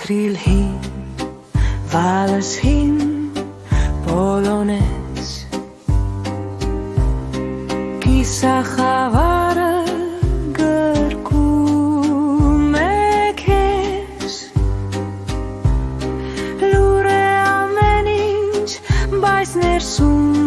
Կրիլ հին, վալս հին, բոլոնես Կիսախավարը գրկում է քեզ Լուր է ամեն ինչ, բայց ներսում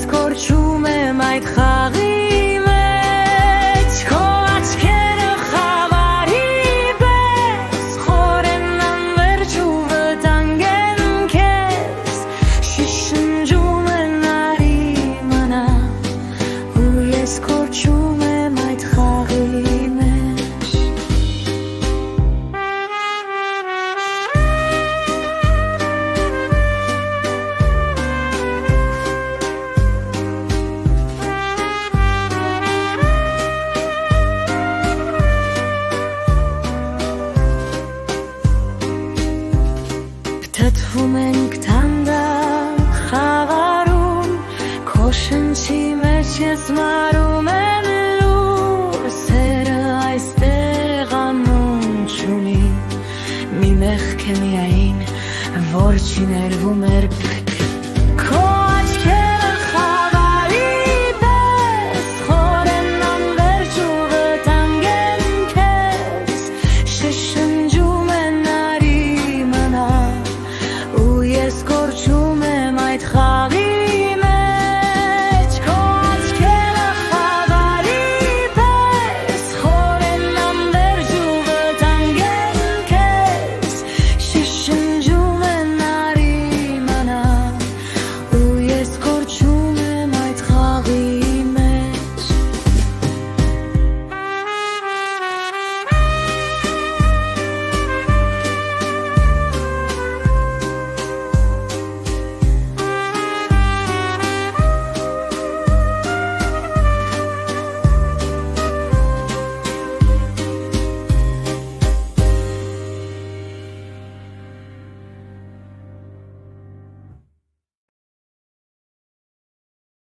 Կորչում եմ այդ խաղի մեջ Քո աչքերը խավարի պես Խոր են անվերջ ու վտանգ են քեզ Շշնջում են արի մանա Ու ես կորչում եմ այդ խաղի մեջ Թթվում ենք թանդակ խաղարում Քո շնչի մեջ ես մարում եմ լուր Սերը այստեղ անուն չունի Մի մեղք է միայն, որ չի ներվում էր